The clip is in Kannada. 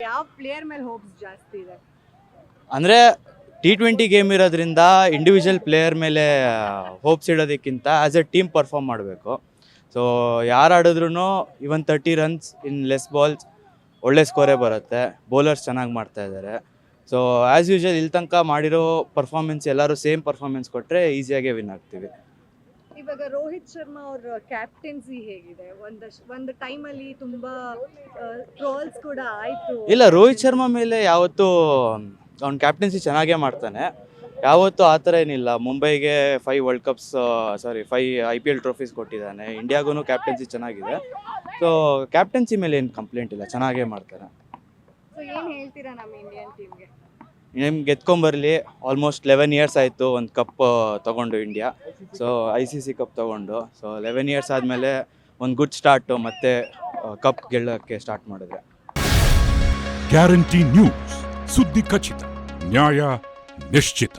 ಯಾವ ಪ್ಲೇಯರ್ ಮೇಲೆ ಹೋಪ್ಸ್ ಜಾಸ್ತಿ ಇದೆ? ಅಂದರೆ T20 ಗೇಮ್ ಇರೋದ್ರಿಂದ ಇಂಡಿವಿಜುವಲ್ ಪ್ಲೇಯರ್ ಮೇಲೆ ಹೋಪ್ಸ್ ಇಡೋದಕ್ಕಿಂತ ಆ್ಯಸ್ ಎ ಟೀಮ್ ಪರ್ಫಾರ್ಮ್ ಮಾಡಬೇಕು. ಸೊ ಯಾರು ಆಡಿದ್ರೂ even 30 runs in less balls ಒಳ್ಳೆ ಸ್ಕೋರೇ ಬರುತ್ತೆ. ಬೌಲರ್ಸ್ ಚೆನ್ನಾಗಿ ಮಾಡ್ತಾ ಇದ್ದಾರೆ. ಸೊ ಆ್ಯಸ್ ಯೂಶುವಲ್ ಇಲ್ಲಿ ತನಕ ಮಾಡಿರೋ ಪರ್ಫಾರ್ಮೆನ್ಸ್ ಎಲ್ಲರೂ ಸೇಮ್ ಪರ್ಫಾರ್ಮೆನ್ಸ್ ಕೊಟ್ಟರೆ ಈಸಿಯಾಗೇ ವಿನ್ ಆಗ್ತೀವಿ. ಇವಾಗ ರೋಹಿತ್ ಶರ್ಮಾ ಅವ್ರ ಕ್ಯಾಪ್ಟನ್ಸಿ ಹೇಗಿದೆ? ಒಂದು ಟೈಮಲ್ಲಿ ತುಂಬಾ ಟ್ರೋಲ್ಸ್ ಕೂಡ ಆಯ್ತು. ಇಲ್ಲ, ರೋಹಿತ್ ಶರ್ಮಾ ಮೇಲೆ ಯಾವತ್ತೂ ಅವ್ನ ಕ್ಯಾಪ್ಟನ್ಸಿ ಚೆನ್ನಾಗೇ ಮಾಡ್ತಾನೆ. ಯಾವತ್ತೂ ಆ ಥರ ಏನಿಲ್ಲ. ಮುಂಬೈಗೆ 5 ವರ್ಲ್ಡ್ ಕಪ್ಸ್ 5 IPL ಟ್ರೋಫೀಸ್ ಕೊಟ್ಟಿದ್ದಾನೆ. ಇಂಡಿಯಾಗೂ ಕ್ಯಾಪ್ಟನ್ಸಿ ಚೆನ್ನಾಗಿದೆ. ಸೊ ಕ್ಯಾಪ್ಟನ್ಸಿ ಮೇಲೆ ಏನು ಕಂಪ್ಲೇಂಟ್ ಇಲ್ಲ, ಚೆನ್ನಾಗೇ ಮಾಡ್ತಾರೆ. ಸೊ ಏನು ಹೇಳ್ತೀರಾ ನಮ್ಮ ಇಂಡಿಯನ್ ಟೀಮ್ಗೆ? ನಿಮ್ಗೆ ಗೆದ್ಕೊಂಬರಲಿ. ಆಲ್ಮೋಸ್ಟ್ 11 ಇಯರ್ಸ್ ಆಯಿತು ಒಂದು ಕಪ್ ತೊಗೊಂಡು ಇಂಡಿಯಾ. ಸೊ ICC ಕಪ್ ತೊಗೊಂಡು. ಸೊ 11 ಇಯರ್ಸ್ ಆದಮೇಲೆ ಒಂದು ಗುಡ್ ಸ್ಟಾರ್ಟು ಮತ್ತೆ ಕಪ್ ಗೆಲ್ಲೋಕ್ಕೆ ಸ್ಟಾರ್ಟ್ ಮಾಡಿದ್ರೆ. ಗ್ಯಾರಂಟಿ ನ್ಯೂಸ್, ಸುದ್ದಿ ಖಚಿತ, ನ್ಯಾಯ ನಿಶ್ಚಿತ.